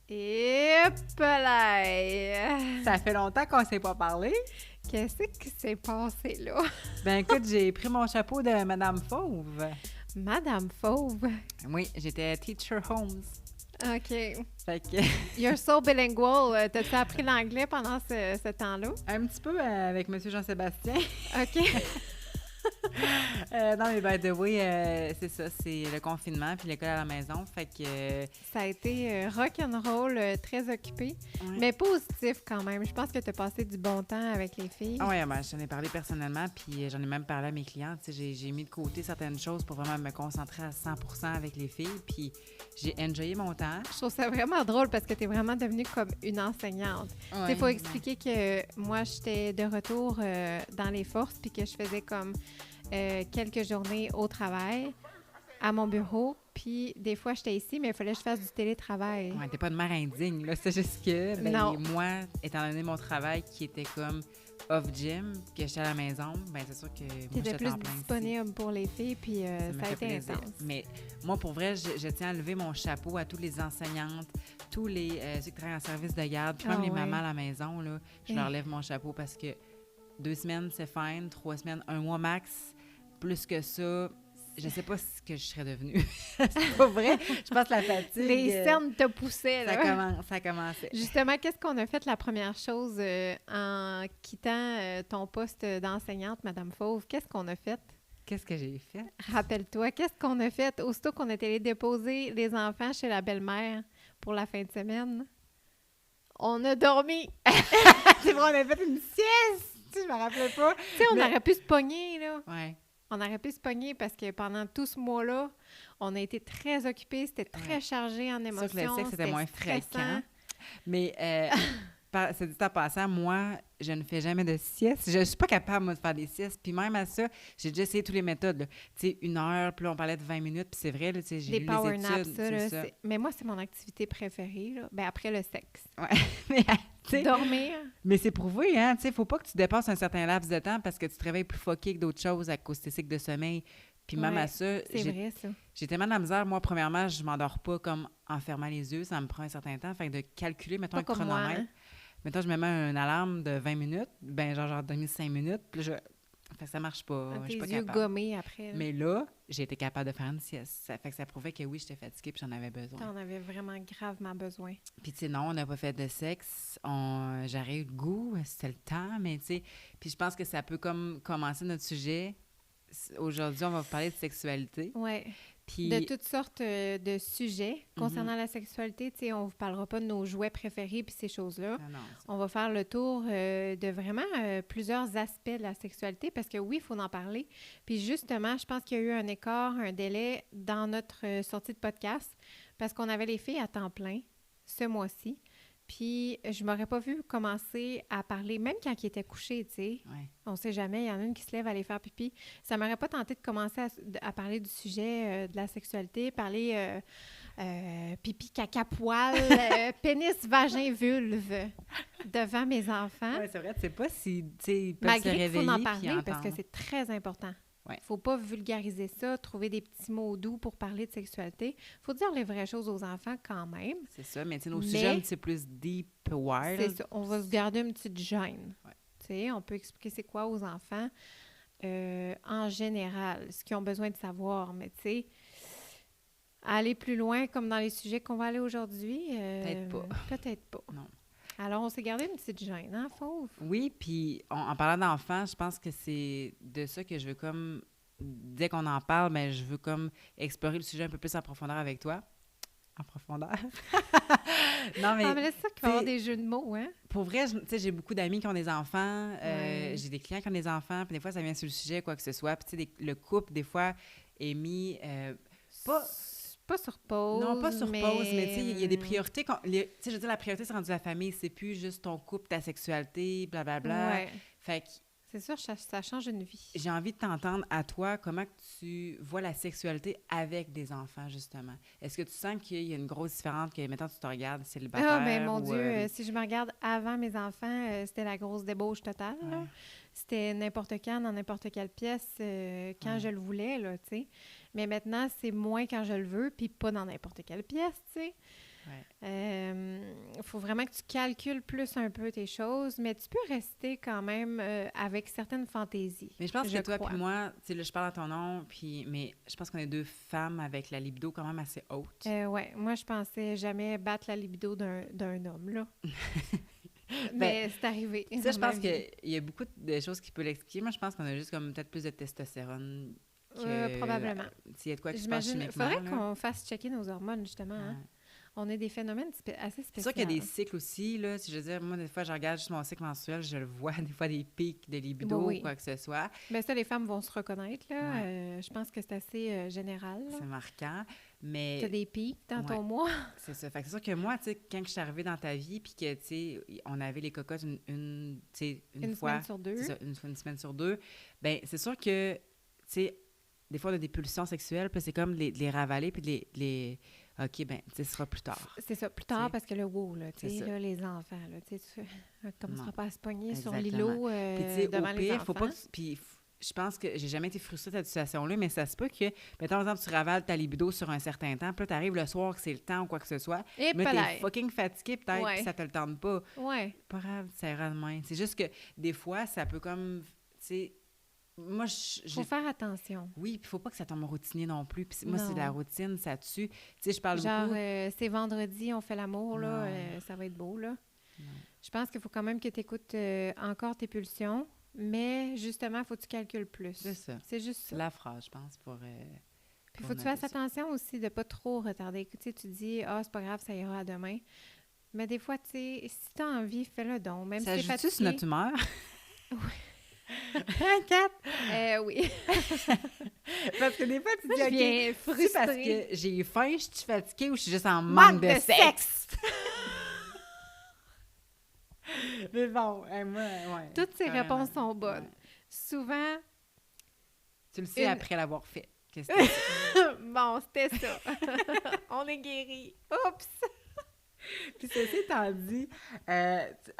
Et là! Ça fait longtemps qu'on ne s'est pas parlé. Qu'est-ce qui s'est passé là? Ben écoute, j'ai pris mon chapeau de Madame Fauve. Madame Fauve. Oui, j'étais Teacher Holmes. OK. Fait que You're so bilingual. T'as-tu appris l'anglais pendant ce temps-là? un petit peu avec Monsieur Jean-Sébastien. OK. Non, mais by the way, c'est ça, c'est le confinement puis l'école à la maison. Fait que Ça a été rock'n'roll, très occupé, ouais. mais positif quand même. Je pense que tu as passé du bon temps avec les filles. Ah ouais, ben, j'en ai parlé personnellement, puis j'en ai même parlé à mes clientes. J'ai mis de côté certaines choses pour vraiment me concentrer à 100% avec les filles, puis j'ai enjoyé mon temps. Je trouve ça vraiment drôle parce que tu es vraiment devenue comme une enseignante. Il faut expliquer que moi, j'étais de retour dans les forces puis que je faisais comme quelques journées au travail, à mon bureau, puis des fois, j'étais ici, mais il fallait que je fasse du télétravail. Ouais, t'es pas de mère indigne, là. C'est juste que, ben, Non. moi, étant donné mon travail qui était comme off-gym, que j'étais à la maison, ben c'est sûr que moi, Tu étais j'étais plus en plein disponible pour les filles, puis m'a ça a fait été plaisir. intense. Mais moi, pour vrai, je tiens à lever mon chapeau à toutes les enseignantes, tous les ceux qui travaillent en service de garde, puis même les mamans à la maison, là, je leur lève mon chapeau parce que 2 semaines, c'est fine, 3 semaines, 1 mois max, plus que ça, je sais pas ce que je serais devenue. C'est pas vrai. Je pense que la fatigue... Les cernes te poussaient, là. Ça commençait. Justement, qu'est-ce qu'on a fait la première chose en quittant ton poste d'enseignante, Madame Fauve? Qu'est-ce qu'on a fait? Qu'est-ce que j'ai fait? Rappelle-toi, qu'est-ce qu'on a fait aussitôt qu'on était allé déposer les enfants chez la belle-mère pour la fin de semaine? On a dormi! C'est vrai, on a fait une sieste! Je me rappelais pas. Tu sais, on aurait pu se pogner, là. Ouais. On aurait pu se pogner parce que pendant tout ce mois-là, on a été très occupés, c'était très chargé en émotions. C'est sûr que le sexe était moins stressant. fréquent. Mais, c'est dit en passant, moi, je ne fais jamais de sieste. Je ne suis pas capable, moi, de faire des siestes. Puis même à ça, j'ai déjà essayé toutes les méthodes. Tu sais, 1 heure, puis là, on parlait de 20 minutes. Puis c'est vrai, là, tu sais, j'ai Des lu power les naps, études. ça, là, ça. mais moi, c'est mon activité préférée, là. Ben, après le sexe. Ouais. Mais, tu sais, Dormir. mais c'est prouvé, hein. Tu sais, faut pas que tu dépasses un certain laps de temps parce que tu te réveilles plus fucké que d'autres choses à cause de tes cycles de sommeil. Puis même à ça, c'est vrai, ça. j'ai tellement de la misère. Moi, premièrement, je m'endors pas comme en fermant les yeux. Ça me prend un certain temps. Fait que de calculer, mettons, un Pas comme moi, chronomètre. hein. Mettons, je me mets une alarme de 20 minutes. Ben genre donné 5 minutes. Puis là, fait que ça marche pas. Je Tes suis pas yeux capable. gommés après. Là. Mais là, j'ai été capable de faire une sieste. Ça fait que ça prouvait que oui, j'étais fatiguée puis j'en avais besoin. T'en avais vraiment gravement besoin. Puis tu sais, non, on n'a pas fait de sexe. J'aurais eu le goût, c'était le temps, mais tu sais... Puis je pense que ça peut comme commencer notre sujet. Aujourd'hui, on va vous parler de sexualité. Oui. Puis... De toutes sortes de sujets concernant la sexualité. Tu sais, on ne vous parlera pas de nos jouets préférés puis ces choses-là. Non, on va faire le tour de vraiment plusieurs aspects de la sexualité parce que oui, il faut en parler. Puis justement, je pense qu'il y a eu un écart, un délai dans notre sortie de podcast parce qu'on avait les filles à temps plein ce mois-ci. Puis je m'aurais pas vu commencer à parler, même quand ils étaient couchés, tu sais. Ouais. On sait jamais, il y en a une qui se lève à aller faire pipi. Ça m'aurait pas tenté de commencer à parler du sujet de la sexualité, parler pipi, caca, poil, pénis, vagin, vulve devant mes enfants. Oui, c'est vrai, tu sais pas si, tu sais, ils peuvent Malgré se qu'il faut réveiller en puis parler parce que entendre. c'est très important. Ouais. Faut pas vulgariser ça, trouver des petits mots doux pour parler de sexualité. Faut dire les vraies choses aux enfants quand même. C'est ça, mais tu sais, nos sujets, c'est plus deep wild. C'est ça, on va se garder une petite gêne. Ouais. Tu sais, on peut expliquer c'est quoi aux enfants en général, ce qu'ils ont besoin de savoir, mais tu sais, aller plus loin comme dans les sujets qu'on va aller aujourd'hui, Peut-être pas. Peut-être pas. Non. Alors, on s'est gardé une petite gêne, hein, Fauve? Oui, puis en parlant d'enfants, je pense que c'est de ça que je veux comme, dès qu'on en parle, ben, je veux comme explorer le sujet un peu plus en profondeur avec toi. En profondeur? Non, mais... Ah, mais là, c'est ça qu'il va y avoir des jeux de mots, hein? Pour vrai, tu sais, j'ai beaucoup d'amis qui ont des enfants, Ouais. j'ai des clients qui ont des enfants, puis des fois, ça vient sur le sujet, quoi que ce soit. Puis tu sais, le couple, des fois, est mis... Pas sur pause. Non, pas sur pause, mais tu sais, il y a des priorités. Tu sais, je veux dire, la priorité, c'est rendu la famille. C'est plus juste ton couple, ta sexualité, blablabla. Ouais. Fait que C'est sûr, ça change une vie. j'ai envie de t'entendre à toi, comment que tu vois la sexualité avec des enfants, justement. Est-ce que tu sens qu'il y a une grosse différence, que maintenant tu te regardes célibataire? Ah, ben mon ou, Dieu, si je me regarde avant mes enfants, c'était la grosse débauche totale. là. Ouais. C'était n'importe quand, dans n'importe quelle pièce, quand je le voulais, là, tu sais. Mais maintenant, c'est moins quand je le veux, puis pas dans n'importe quelle pièce, tu sais. Faut vraiment que tu calcules plus un peu tes choses, mais tu peux rester quand même avec certaines fantaisies. Mais je pense que toi puis moi, tu sais, là, je parle à ton nom, mais je pense qu'on est deux femmes avec la libido quand même assez haute. Ouais, moi, je pensais jamais battre la libido d'un homme, là. Mais c'est arrivé. Ça, je pense qu'il y a beaucoup de choses qui peuvent l'expliquer. Moi, je pense qu'on a juste comme peut-être plus de testostérone que... probablement. S'il y a de quoi qui se passe chimiquement. Il faudrait qu'on fasse checker nos hormones, justement. Hein? On a des phénomènes assez spéciaux. C'est sûr qu'il y a des cycles aussi, là. Si je veux dire, moi, des fois, je regarde juste mon cycle menstruel, je le vois, des fois, des pics de libido ou quoi que ce soit. Bien, ça, les femmes vont se reconnaître, là. Je pense que c'est assez général. Là. C'est marquant, mais... Tu as des pics dans ton mois. C'est ça. Fait que c'est sûr que moi, tu sais, quand je suis arrivée dans ta vie, puis que, tu sais, on avait les cocottes une fois... Semaine sur deux. C'est ça, une semaine sur deux. Bien, c'est sûr que, tu sais, des fois, on a des pulsions sexuelles, puis c'est comme de les ravaler, puis de les OK, bien, ce sera plus tard. C'est ça, plus tard, parce que le wow, là, tu sais, là, les enfants, là, tu ne commenceras pas à se pogner sur l'îlot devant les enfants. Faut pas que, puis je pense que j'ai jamais été frustrée de cette situation-là, mais ça se peut que, mettons, par exemple, tu ravales ta libido sur un certain temps, puis là, tu arrives le soir que c'est le temps ou quoi que ce soit, mais t'es fucking fatigué peut-être, puis ça te le tente pas. Ouais. Pas grave, ça ira demain. C'est juste que, des fois, ça peut comme, tu sais... Moi, faut faire attention. Oui, puis il faut pas que ça tombe routinier non plus. Puis moi, c'est la routine, ça tue. Tu sais, je parle genre, beaucoup... c'est vendredi, on fait l'amour, là, ça va être beau, là. Non. Je pense qu'il faut quand même que tu écoutes encore tes pulsions, mais justement, il faut que tu calcules plus. C'est ça. C'est juste ça. La phrase, je pense, pour... Puis il faut que tu fasses attention aussi de ne pas trop retarder. Tu sais, tu dis, c'est pas grave, ça ira à demain. Mais des fois, tu sais, si tu as envie, fais-le donc. Même ça si t'es fatigué. Ça joue-tu sur notre humeur? Oui. 4? Oui. Parce que des fois, tu dis, je viens frustrée. C'est parce que j'ai faim, je suis fatiguée ou je suis juste en manque de sexe. Mais bon, moi, toutes ces réponses sont bonnes. Souvent... Tu le sais après l'avoir fait. Qu'est-ce que c'est? Bon, c'était ça. On est guéris. Oups! Puis ceci étant dit,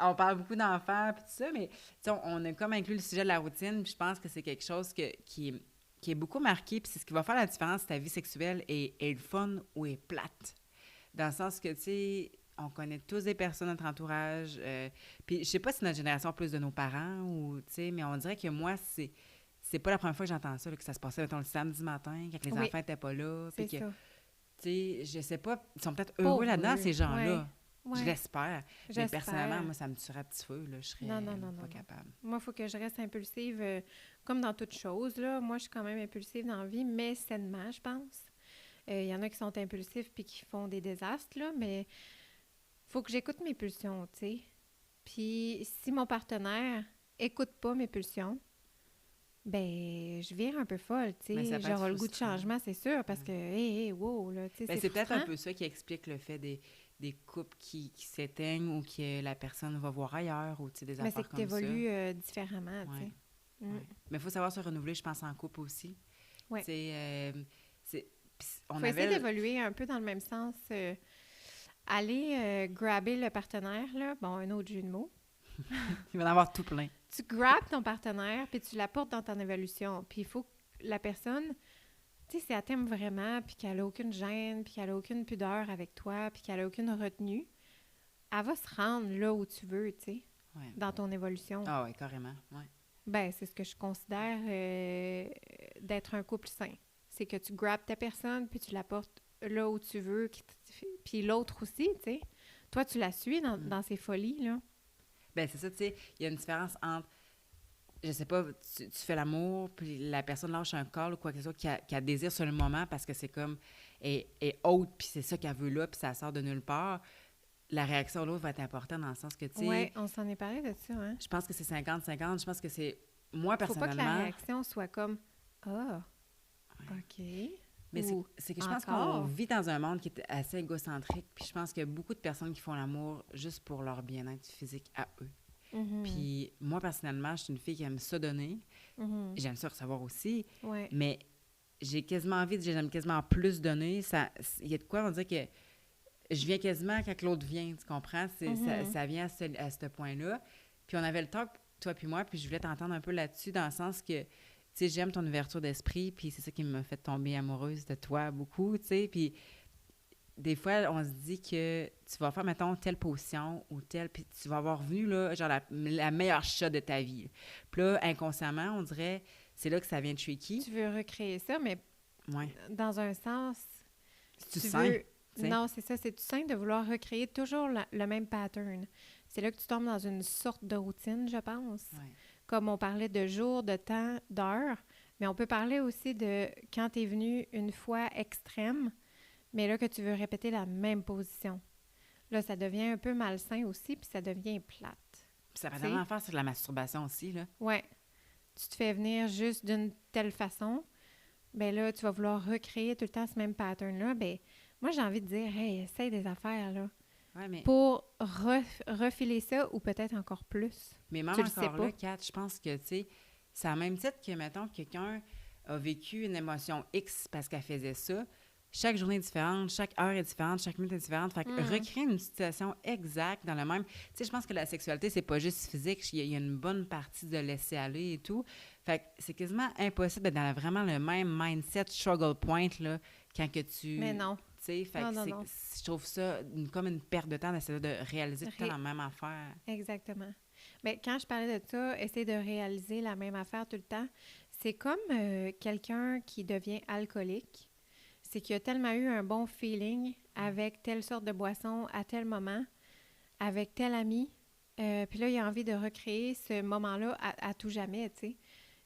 on parle beaucoup d'enfants puis tout ça, mais on a comme inclus le sujet de la routine, puis je pense que c'est quelque chose qui est beaucoup marqué, puis c'est ce qui va faire la différence si ta vie sexuelle est le fun ou est plate. Dans le sens que, tu sais, on connaît tous des personnes de notre entourage, puis je sais pas si notre génération plus de nos parents, ou, tu sais, mais on dirait que moi, c'est pas la première fois que j'entends ça, là, que ça se passait, mettons, le samedi matin, quand les enfants n'étaient pas là, puis que... ça. Tu sais, je sais pas, ils sont peut-être heureux là-dedans, ces gens-là. Ouais. Je l'espère. Mais personnellement, moi, ça me tuerait à petit feu, là. Je serais pas capable. Moi, il faut que je reste impulsive, comme dans toute chose, là. Moi, je suis quand même impulsive dans la vie, mais sainement, je pense. Il y en a qui sont impulsifs puis qui font des désastres, là, mais faut que j'écoute mes pulsions, tu sais. Puis si mon partenaire écoute pas mes pulsions, ben je vire un peu folle, tu sais. J'aurai le goût de changement, c'est sûr, parce que, wow, là, tu sais, c'est peut-être un peu ça qui explique le fait des couples qui s'éteignent ou que la personne va voir ailleurs ou, tu sais, des affaires comme ça. Mais c'est que tu évolues différemment, tu sais. Mais il faut savoir se renouveler, je pense, en couple aussi. Oui. Il faut essayer d'évoluer un peu dans le même sens. Aller grabber le partenaire, là. Bon, un autre jeu de mots. Il va en avoir tout plein. Tu grabbes ton partenaire, puis tu l'apportes dans ton évolution. Puis il faut que la personne, tu sais, si elle t'aime vraiment, puis qu'elle n'a aucune gêne, puis qu'elle n'a aucune pudeur avec toi, puis qu'elle n'a aucune retenue, elle va se rendre là où tu veux, tu sais, dans ton évolution. Ah oui, carrément, oui. Ben, c'est ce que je considère d'être un couple sain. C'est que tu grabbes ta personne, puis tu l'apportes là où tu veux, puis l'autre aussi, tu sais. Toi, tu la suis dans ses folies, là. Ben c'est ça, tu sais, il y a une différence entre, je sais pas, tu fais l'amour, puis la personne lâche un call ou quoi que ce soit qu'elle désire sur le moment parce que c'est comme, est haute, puis c'est ça qu'elle veut là, puis ça sort de nulle part. La réaction de l'autre va être importante dans le sens que, tu sais... Oui, on s'en est parlé de ça, hein? Je pense que c'est 50-50. Je pense que c'est... Moi, personnellement... Faut pas que la réaction soit comme « Ah, OK. » Mais c'est que je pense qu'on vit dans un monde qui est assez égocentrique, puis je pense qu'il y a beaucoup de personnes qui font l'amour juste pour leur bien-être physique à eux. Mm-hmm. Puis moi, personnellement, je suis une fille qui aime ça donner. Mm-hmm. J'aime ça recevoir aussi. Ouais. Mais j'ai quasiment envie, j'aime quasiment plus donner. Il y a de quoi, on dirait que je viens quasiment quand l'autre vient, tu comprends? Ça vient à ce point-là. Puis on avait le talk, toi puis moi, puis je voulais t'entendre un peu là-dessus, dans le sens que tu sais, j'aime ton ouverture d'esprit, puis c'est ça qui m'a fait tomber amoureuse de toi beaucoup, tu sais, puis des fois, on se dit que tu vas faire, mettons, telle position ou telle, puis tu vas avoir vu, là, genre, la meilleure shot de ta vie. Puis là, inconsciemment, on dirait, c'est là que ça vient de tricky. Tu veux recréer ça, mais dans un sens... Tu sain. Non, c'est ça. C'est-tu sain de vouloir recréer toujours le même pattern? C'est là que tu tombes dans une sorte de routine, je pense. Ouais. Comme on parlait de jours, de temps, d'heures, mais on peut parler aussi de quand tu es venu une fois extrême, mais là que tu veux répéter la même position. Là, ça devient un peu malsain aussi, puis ça devient plate. Puis ça va tellement faire sur la masturbation aussi, là. Oui. Tu te fais venir juste d'une telle façon, bien là, tu vas vouloir recréer tout le temps ce même pattern-là. Bien, moi, j'ai envie de dire, hey, essaye des affaires, là. Ouais, mais... Pour refiler ça, ou peut-être encore plus. Mais même encore là, Kat, je pense que, tu sais, c'est à même titre que, mettons, quelqu'un a vécu une émotion X parce qu'elle faisait ça. Chaque journée est différente, chaque heure est différente, chaque minute est différente. Fait que recréer une situation exacte dans le même... Tu sais, je pense que la sexualité, c'est pas juste physique. Il y a une bonne partie de laisser aller et tout. Fait que c'est quasiment impossible d'être dans vraiment le même mindset struggle point, là, quand que tu... Mais non. Tu sais, fait que je trouve ça comme une perte de temps d'essayer de réaliser tout le temps la même affaire. Exactement. Mais quand je parlais de ça, essayer de réaliser la même affaire tout le temps, c'est comme quelqu'un qui devient alcoolique. C'est qu'il a tellement eu un bon feeling avec telle sorte de boisson à tel moment, avec tel ami, puis là, il a envie de recréer ce moment-là à tout jamais, tu sais.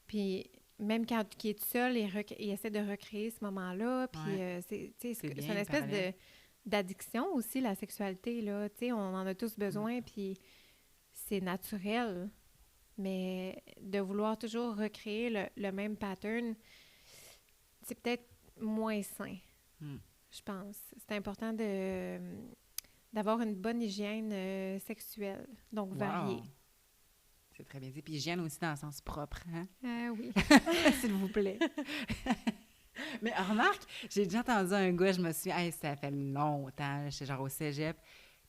Puis même quand il est tout seul, il essaie de recréer ce moment-là, puis c'est une espèce d'addiction aussi, la sexualité, là, tu sais, on en a tous besoin, puis c'est naturel, mais de vouloir toujours recréer le même pattern, c'est peut-être moins sain, je pense. C'est important d'avoir une bonne hygiène sexuelle, donc variée. C'est très bien dit. Puis hygiène aussi dans le sens propre, hein? Oui. S'il vous plaît. Mais remarque, j'ai déjà entendu un gars, je me suis dit, hey, ça fait longtemps, j'étais genre au cégep,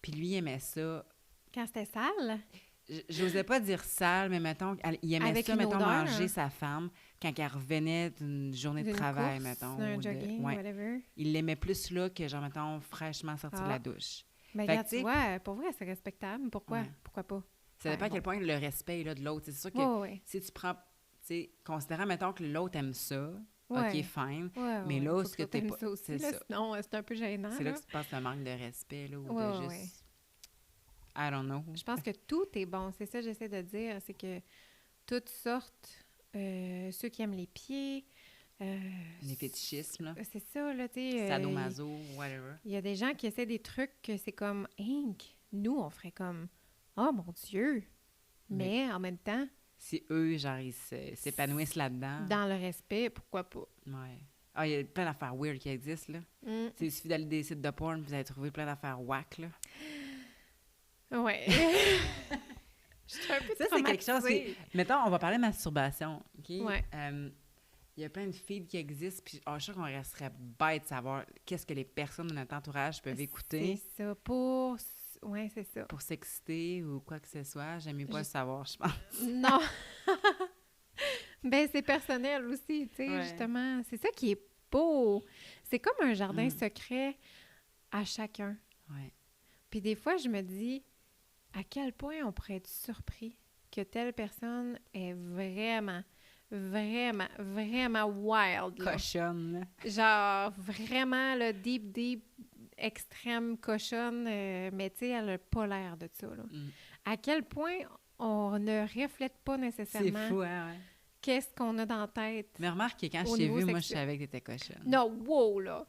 puis lui, il aimait ça. Quand c'était sale? J'osais pas dire sale, mais mettons, il aimait avec ça, mettons, odeur, manger sa femme quand elle revenait d'une journée de travail, course, mettons. d'un jogging, whatever. Il l'aimait plus là que, genre, mettons, fraîchement sorti de la douche. Mais regarde, tu vois, pour vrai, c'est respectable. Pourquoi? Pourquoi pas? Ça dépend à quel point le respect est là de l'autre. C'est sûr que si tu prends, tu sais, considérant, mettons, que l'autre aime ça, OK, fine. Mais là, ce que t'es pas... ça aussi, là, sinon, c'est un peu gênant. C'est là que tu passes le manque de respect, là, ou de juste... I don't know. Je pense que tout est bon. C'est ça que j'essaie de dire. C'est que toutes sortes, ceux qui aiment les pieds... les fétichismes, là. C'est ça, là, tu sais... sadomaso, whatever. Il y a des gens qui essaient des trucs que c'est comme... Nous, on ferait comme... Oh, mon Dieu! Mais en même temps... Si eux, genre, ils s'épanouissent là-dedans... Dans le respect, pourquoi pas? Ouais. Ah, il y a plein d'affaires weird qui existent, là. Il suffit d'aller des sites de porn, vous allez trouver plein d'affaires whack, là. Ouais. Je suis un peu ça, c'est quelque chose qui... Mettons, on va parler de masturbation, OK? Ouais. Il y a plein de feeds qui existent, puis je suis sûre qu'on resterait bête de savoir qu'est-ce que les personnes de notre entourage peuvent écouter. C'est ça, Oui, c'est ça. Pour s'exciter ou quoi que ce soit. J'aime mieux pas le savoir, je pense. Non! Ben c'est personnel aussi, tu sais, justement. C'est ça qui est beau. C'est comme un jardin secret à chacun. Ouais. Puis des fois, je me dis, à quel point on pourrait être surpris que telle personne est vraiment, vraiment, vraiment wild. Là. Cochonne. Genre, vraiment, là, deep, extrême cochonne, mais tu sais, elle n'a pas l'air de ça, là. À quel point on ne reflète pas nécessairement... C'est fou, hein, ouais. Qu'est-ce qu'on a dans la tête. Mais remarque que quand je t'ai vu, moi, je savais que t'étais cochonne. Non, wow, là!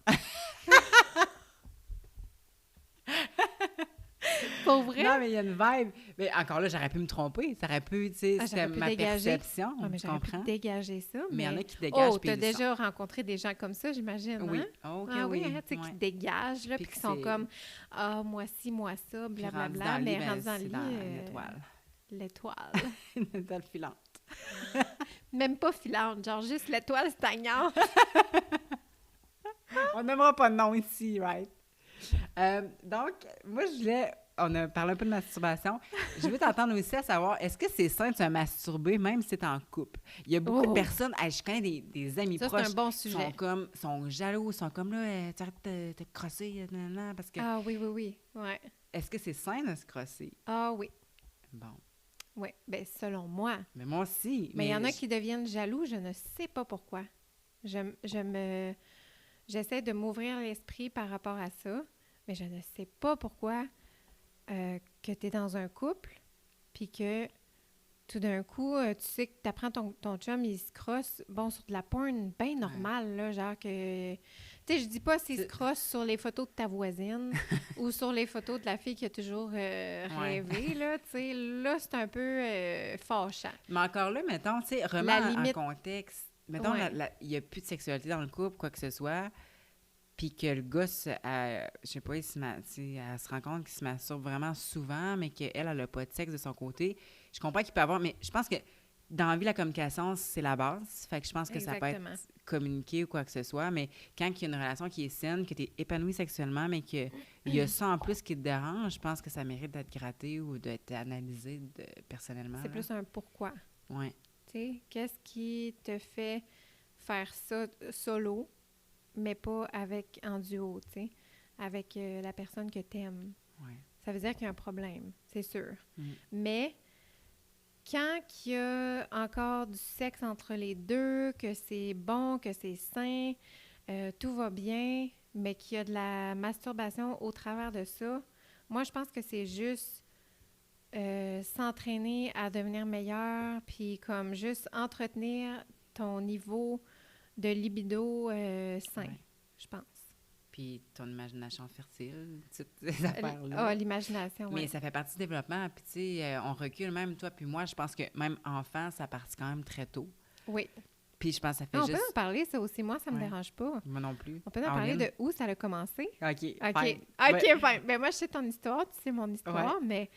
Pour vrai? Non, mais il y a une vibe. Mais encore là, j'aurais pu me tromper. Ça aurait pu, tu sais, c'était ma perception. Mais j'aurais pu dégager ça. Mais il y en a qui dégagent. Oh, tu as déjà rencontré des gens comme ça, j'imagine, oui. Hein? Okay, oui, hein, tu sais, qui dégagent, là, puis qui sont comme, moi ci, moi ça, blablabla. Mais rendus dans le lit, l'étoile. L'étoile. Une étoile filante. Même pas filante, genre juste l'étoile stagnante. On n'aimera pas de nom ici, right? Donc, moi, je voulais on a parlé un peu de masturbation. Je veux t'entendre aussi à savoir, est-ce que c'est sain de se masturber même si t'es en couple? Il y a beaucoup de personnes, je connais des amis proches c'est un bon sujet. sont jaloux, sont comme là, tu arrêtes de te crosser, parce que... Ah oui, ouais. Est-ce que c'est sain de se crosser? Ah oui. Bon. Oui, bien selon moi. Mais moi aussi. Mais il y en a qui deviennent jaloux, je ne sais pas pourquoi. J'essaie de m'ouvrir l'esprit par rapport à ça, mais je ne sais pas pourquoi que tu es dans un couple, puis que tout d'un coup, tu sais que tu apprends ton chum, il se crosse, sur de la porn bien normale, là, genre que... Tu sais, je dis pas s'il se crosse sur les photos de ta voisine ou sur les photos de la fille qui a toujours rêvé, là, tu sais, là, c'est un peu fâchant. Mais encore là, mettons, tu sais, remets en contexte. Mettons, il n'y a plus de sexualité dans le couple, quoi que ce soit, puis que le gars, je sais pas, elle se rend compte qu'il se masturbe vraiment souvent, mais qu'elle n'a pas de sexe de son côté. Je comprends qu'il peut avoir, mais je pense que dans la vie, la communication, c'est la base. Fait que je pense que ça peut être communiqué ou quoi que ce soit, mais quand il y a une relation qui est saine, que tu es épanoui sexuellement, mais qu'il y a ça en plus qui te dérange, je pense que ça mérite d'être gratté ou d'être analysé personnellement. C'est plus un pourquoi. Oui. Tu sais, qu'est-ce qui te fait faire ça solo, mais pas en duo, tu sais, avec la personne que t'aimes. Ouais. Ça veut dire qu'il y a un problème, c'est sûr. Mais quand il y a encore du sexe entre les deux, que c'est bon, que c'est sain, tout va bien, mais qu'il y a de la masturbation au travers de ça, moi, je pense que c'est juste s'entraîner à devenir meilleur, puis comme juste entretenir ton niveau de libido sain, je pense. Puis ton imagination fertile, toutes ces affaires-là. Ah, l'imagination, oui. Mais ça fait partie du développement. Puis tu sais, on recule, même toi puis moi, je pense que même enfant, ça partit quand même très tôt. Oui. Puis je pense que ça fait on peut en parler, ça aussi. Moi, ça me dérange pas. Moi non plus. On peut en parler de où ça a commencé. OK, fine. OK. Ben moi, je sais ton histoire, tu sais mon histoire, mais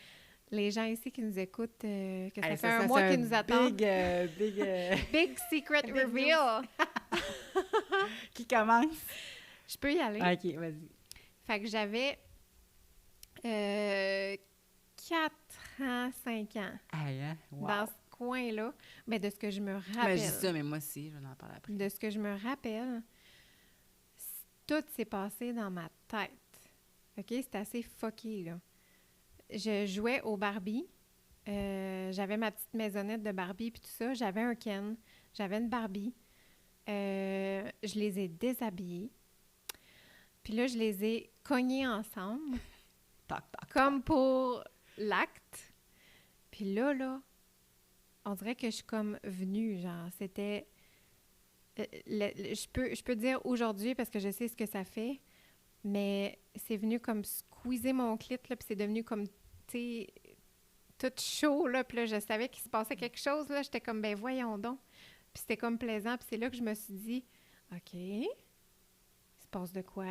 les gens ici qui nous écoutent, que ça fait un mois qu'ils nous attendent. Big secret reveal. Qui commence? Je peux y aller? OK, vas-y. Fait que j'avais 4 ans, 5 ans. Wow. Dans ce coin-là. Mais de ce que je me rappelle. Ben, je dis ça, mais moi aussi, je vais en parler après. De ce que je me rappelle, tout s'est passé dans ma tête. OK? C'était assez fucké, là. Je jouais au Barbie. J'avais ma petite maisonnette de Barbie puis tout ça. J'avais un Ken. J'avais une Barbie. Je les ai déshabillés. Puis là, je les ai cognés ensemble. Comme pour l'acte. Puis là, on dirait que je suis comme venue, genre, c'était... je peux dire aujourd'hui, parce que je sais ce que ça fait, mais c'est venu comme squeezer mon clit, là, puis c'est devenu comme, tu sais, tout chaud, là, puis là, je savais qu'il se passait quelque chose, là, j'étais comme, ben voyons donc. Puis c'était comme plaisant, puis c'est là que je me suis dit, OK, il se passe de quoi?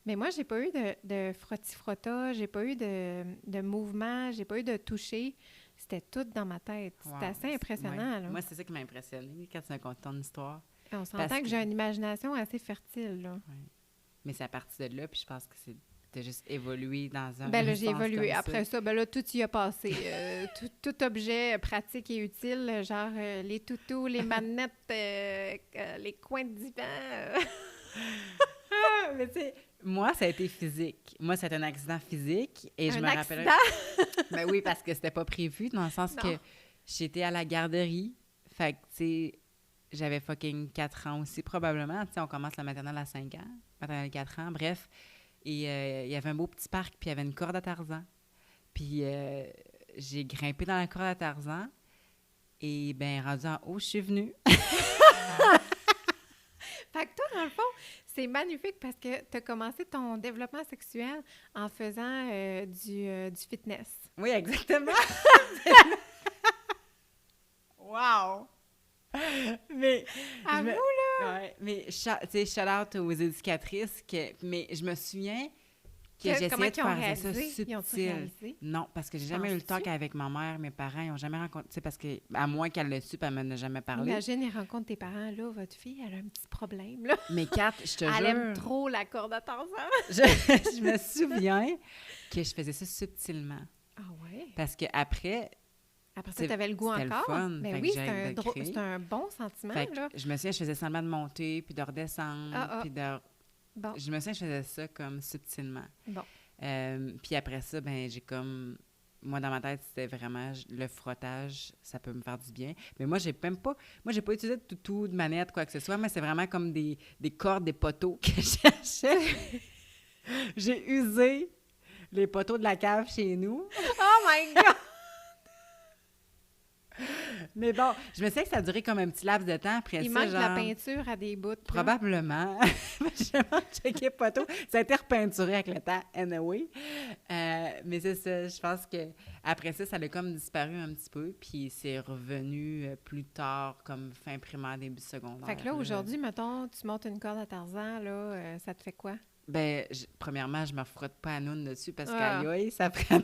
Mais moi, j'ai pas eu de frotti-frotta, j'ai pas eu de mouvement, j'ai pas eu de toucher. C'était tout dans ma tête. C'était assez impressionnant. Ouais. Là. Moi, c'est ça qui m'a impressionné quand tu racontes ton histoire. On s'entend que j'ai une imagination assez fertile. Là. Ouais. Mais c'est à partir de là, puis je pense que t'as juste évolué dans un Ben là, j'ai évolué. Après ça, ben là, tout y a passé. Tout objet pratique et utile, genre les toutous, les manettes, les coins de divan. Mais tu sais, moi, ça a été physique. Moi, c'était un accident physique. Et je me rappelle. Ben oui, parce que c'était pas prévu, dans le sens que j'étais à la garderie. Fait que, tu sais, j'avais fucking 4 ans aussi, probablement. Tu sais, on commence la maternelle à 5 ans, maternelle 4 ans, bref. Et il y avait un beau petit parc, puis il y avait une corde à Tarzan. Puis j'ai grimpé dans la corde à Tarzan. Et ben rendu en haut, je suis venue. Fait que toi, dans le fond, c'est magnifique parce que tu as commencé ton développement sexuel en faisant du fitness. Oui, exactement. Wow! Mais à vous, là! Ouais, mais tu sais, shout-out aux éducatrices. Mais je me souviens, j'essayais Comment de ils ont faire ça réalisé? Ils ont subtil. réalisé? Non, parce que j'ai jamais eu le Penses-tu? talk avec ma mère, mes parents, ils ont jamais rencontré, tu sais, parce que, à moins qu'elle le su, puis elle m'en a jamais parlé. Imagine, ils rencontrent tes parents, là, votre fille, elle a un petit problème, là. Mais Kat, je te Elle aime jure, trop la corde à Tarzan. je me souviens que je faisais ça subtilement. Ah ouais? Parce que après, Après ça, tu avais le goût c'était le encore? fun. Ben Fait que oui, j'arrête de créer. c'est un bon sentiment, Fait que là. je me souviens, je faisais semblant de monter, puis de redescendre, Ah, puis de... bon, Je me souviens, je faisais ça comme subtilement. bon. Puis après ça, ben j'ai comme... Moi, dans ma tête, c'était vraiment le frottage, ça peut me faire du bien. Mais moi, j'ai même pas... Moi, j'ai pas utilisé de toutou, de manette, quoi que ce soit, mais c'est vraiment comme des cordes, des poteaux que je cherchais. J'ai usé les poteaux de la cave chez nous. Oh my God! Mais bon, je me sais que ça a duré comme un petit laps de temps. Après Il ça, manque de la genre... peinture à des bouts. là. Probablement. J'ai vraiment checké poteau. Ça a été repeinturé avec le temps, anyway. Mais c'est ça, je pense que après ça a comme disparu un petit peu, puis c'est revenu plus tard, comme fin primaire, début secondaire. Fait que là, aujourd'hui, mettons, tu montes une corde à Tarzan, là, ça te fait quoi? Ben, premièrement, je me frotte pas à noun dessus parce Ah. qu'aïe, ça prend...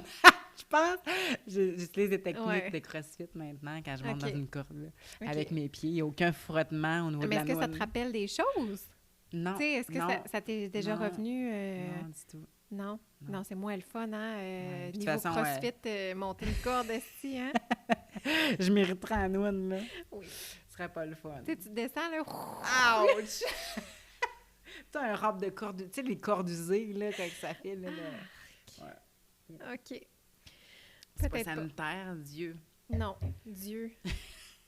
Je pense, j'utilise des techniques Ouais. de CrossFit maintenant quand je monte Ok. dans une corde, là, Ok. avec mes pieds. Il n'y a aucun frottement au niveau Mais de est-ce la que ça te noune. rappelle des choses? Non, Tu sais, est-ce que non, ça t'est déjà non, revenu? non, du tout. Non? Non. Non, c'est moins le fun, hein? Ouais. De toute Niveau façon, CrossFit, monter une corde ici, hein? Je mériterais à noune, là. Oui. Ce serait pas le fun. Tu sais, tu descends, là. Ouch! Tu as un robe de corde, tu sais, les cordes usées, là, quand ça fait, là. Ouais. OK. C'est pas Peut-être pas. sanitaire, Dieu. Non, Dieu.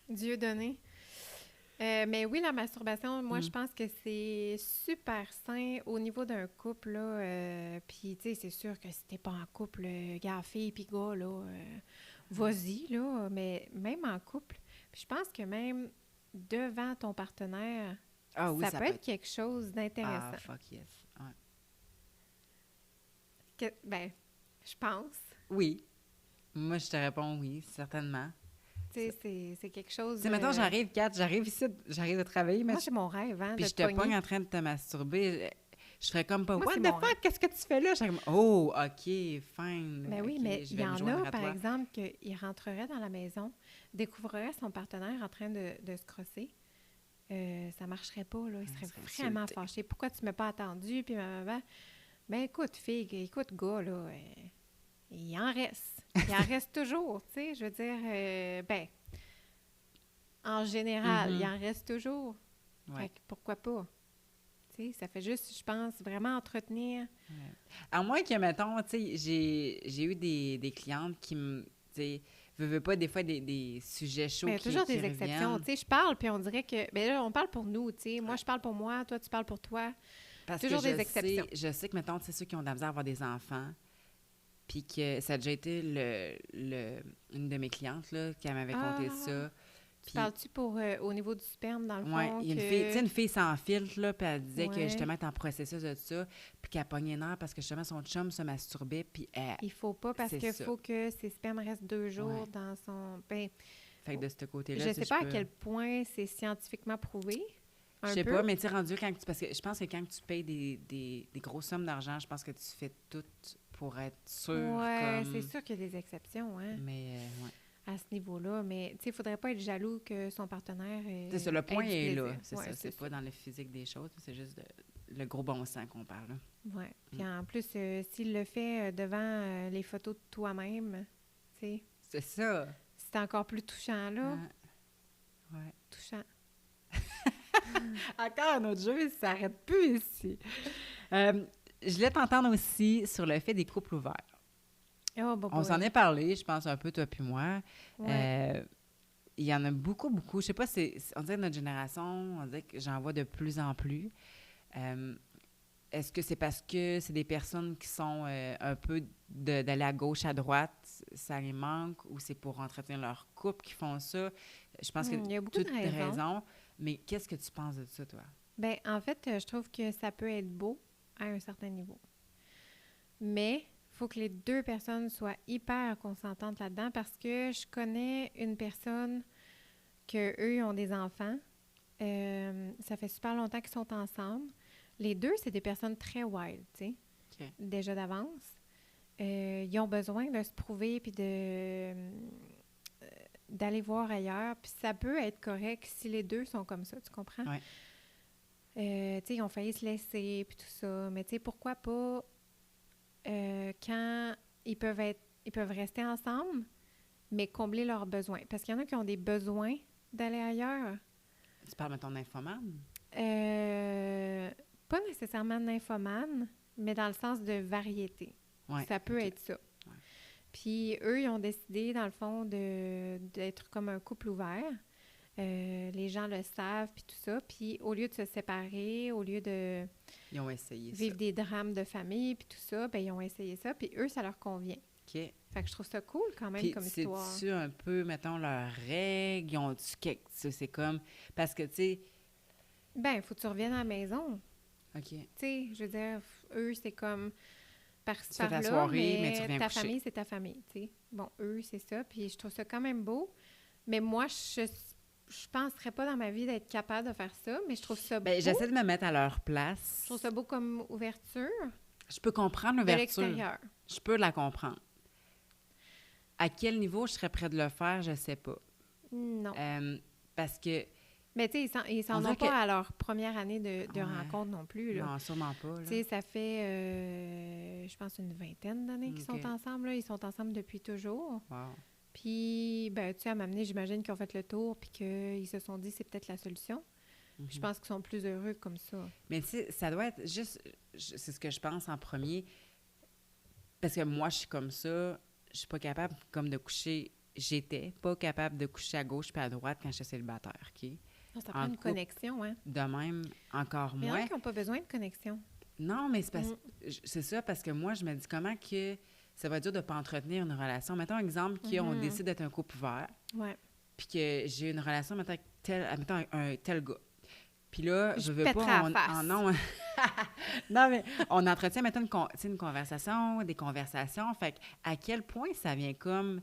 Dieu donné. Mais oui, la masturbation, moi, je pense que c'est super sain au niveau d'un couple, là. Puis, tu sais, c'est sûr que si t'es pas en couple, gars, fille, puis gars, là, vas-y, là. Mais même en couple, puis je pense que même devant ton partenaire, Ah oui, ça peut être quelque chose d'intéressant. Ah, fuck yes. Ouais. Ben, je pense. Oui. Moi, je te réponds oui, certainement. Tu sais, c'est quelque chose... Tu sais, mettons, j'arrive ici, j'arrive de travailler, mais Moi, c'est mon rêve, hein, puis de je te pogner. pogne en train de te masturber, je ferais comme pas, Moi, what c'est the mon fuck, qu'est-ce que tu fais là? Je serais comme, oh, OK, fine. Ben oui, OK, mais je il vais y me en joindre a, à par toi. exemple, qu'il rentrerait dans la maison, découvrirait son partenaire en train de se crosser. Ça marcherait pas, là. Il serait serait vraiment insulté. fâché. Pourquoi tu m'as pas attendu? Puis, ben écoute, fille, écoute, gars, là, il en reste. Il en reste toujours, tu sais. Je veux dire, ben, en général, il en reste toujours. Ouais. Fait que pourquoi pas? Tu sais, ça fait juste, je pense, vraiment entretenir. À moins que, mettons, tu sais, j'ai eu des clientes qui me, tu sais, veux pas des fois des sujets chauds Mais il y a qui toujours des qui exceptions. reviennent. Tu sais, je parle, puis on dirait que... Ben là, on parle pour nous, tu sais. Moi, je parle pour moi, toi, tu parles pour toi. Parce toujours que des exceptions. je sais que, mettons, c'est ceux qui ont de la misère à avoir des enfants, puis que ça a déjà été une de mes clientes, là, qui m'avait conté ça. Tu parles-tu pour au niveau du sperme, dans le Oui, fond? il y a une que... fille, tu sais, une fille sans filtre, là, puis elle disait que Ouais. justement, elle était en processus de ça, puis qu'elle pognait les nerfs parce que justement, son chum se masturbait, puis elle... Il faut pas, parce C'est qu'il ça. faut que ses spermes restent 2 jours Ouais. dans son... Ben, Fait que de ce côté-là, je tu sais, sais pas à peux- quel point c'est scientifiquement prouvé. Je Un sais peu. pas, mais tu sais, rendu quand tu... Parce que je pense que quand tu payes des grosses sommes d'argent, je pense que tu fais tout pour être sûr, Ouais, comme... c'est sûr qu'il y a des exceptions, hein, Mais, ouais. à ce niveau-là. Mais, tu sais, il faudrait pas être jaloux que son partenaire C'est ça, le point ait du est là. plaisir. C'est Ouais, ça. C'est pas dans le physique des choses, c'est juste le gros bon sens qu'on parle. Là. Oui. Puis en plus, s'il le fait devant les photos de toi-même, tu sais, C'est ça. c'est encore plus touchant, là. Ouais. Touchant. Encore un autre jeu, ça s'arrête plus ici. Je voulais t'entendre aussi sur le fait des couples ouverts. Oh, bah, On s'en est parlé, je pense, un peu, toi puis moi. Ouais. Il y en a beaucoup, beaucoup. Je sais pas, on dirait que notre génération, on dirait que j'en vois de plus en plus. Est-ce que c'est parce que c'est des personnes qui sont un peu d'aller à gauche, à droite, ça les manque, ou c'est pour entretenir leur couple qui font ça? Je pense Il y a que beaucoup de toutes les raisons. raisons. Mais qu'est-ce que tu penses de ça, toi? Ben, en fait, je trouve que ça peut être beau à un certain niveau. Mais il faut que les deux personnes soient hyper consentantes là-dedans parce que je connais une personne qu'eux, ils ont des enfants. Ça fait super longtemps qu'ils sont ensemble. Les deux, c'est des personnes très wild, tu sais. déjà d'avance. Ils ont besoin de se prouver puis d'aller voir ailleurs. Puis ça peut être correct si les deux sont comme ça, tu comprends? Oui. Tu sais, ils ont failli se laisser puis tout ça. Mais tu sais, pourquoi pas quand ils peuvent rester ensemble, mais combler leurs besoins. Parce qu'il y en a qui ont des besoins d'aller ailleurs. Tu parles, mettons, d'infomane? Pas nécessairement nymphomane, mais dans le sens de variété. Ouais, ça peut être ça. Ouais. Puis eux, ils ont décidé, dans le fond, d'être comme un couple ouvert. Les gens le savent, puis tout ça. Puis au lieu de se séparer, au lieu de Ils ont essayé vivre ça. des drames de famille, puis tout ça, ben ils ont essayé ça. Puis eux, ça leur convient. OK. Fait que je trouve ça cool quand même Puis comme histoire. c'est-tu un peu, mettons, leurs règles? Ils ont-tu quelque... C'est comme... Parce que, tu sais... Ben, il faut que tu reviennes à la maison. OK. Tu sais, je veux dire, eux, c'est comme par-ci, Tu fais ta par-là, soirée, mais tu reviens ta coucher. famille, c'est ta famille, tu sais. Bon, eux, c'est ça, puis je trouve ça quand même beau. Mais moi, je penserais pas dans ma vie d'être capable de faire ça, mais je trouve ça beau. Ben, j'essaie de me mettre à leur place. Je trouve ça beau comme ouverture Je peux comprendre de l'ouverture. l'extérieur. Je peux la comprendre. À quel niveau je serais prête de le faire, je sais pas. Non. Parce que... Mais tu sais, ils On s'en dirait ont pas que- à leur première année de Ouais. rencontre non plus, là. Non, sûrement pas, là. Tu sais, ça fait, je pense, une vingtaine d'années qu'ils OK. sont ensemble, là. Ils sont ensemble depuis toujours. Wow. Puis, ben, tu sais, à m'amener, j'imagine qu'ils ont fait le tour puis qu'ils se sont dit c'est peut-être la solution. Mhm. Je pense qu'ils sont plus heureux comme ça. Mais tu sais, ça doit être juste... C'est ce que je pense en premier. Parce que moi, je suis comme ça. Je suis pas capable, comme, de coucher... J'étais pas capable de coucher à gauche puis à droite quand j'étais célibataire, OK? Non, ça En prend une couple, connexion, hein. De même, encore Mais il y en a moins. qui n'ont pas besoin de connexion. Non, mais c'est parce... Mm. C'est ça, parce que moi, je me dis comment que ça va être dur de pas entretenir une relation. Mettons un exemple qu'on Mhm. décide d'être un couple ouvert, Ouais. puis que j'ai une relation, mettons, avec mettons, un tel gars. Puis là, je veux pèterais pas... la face. non, non, mais on entretient maintenant une conversation, des conversations. Fait que à quel point ça vient comme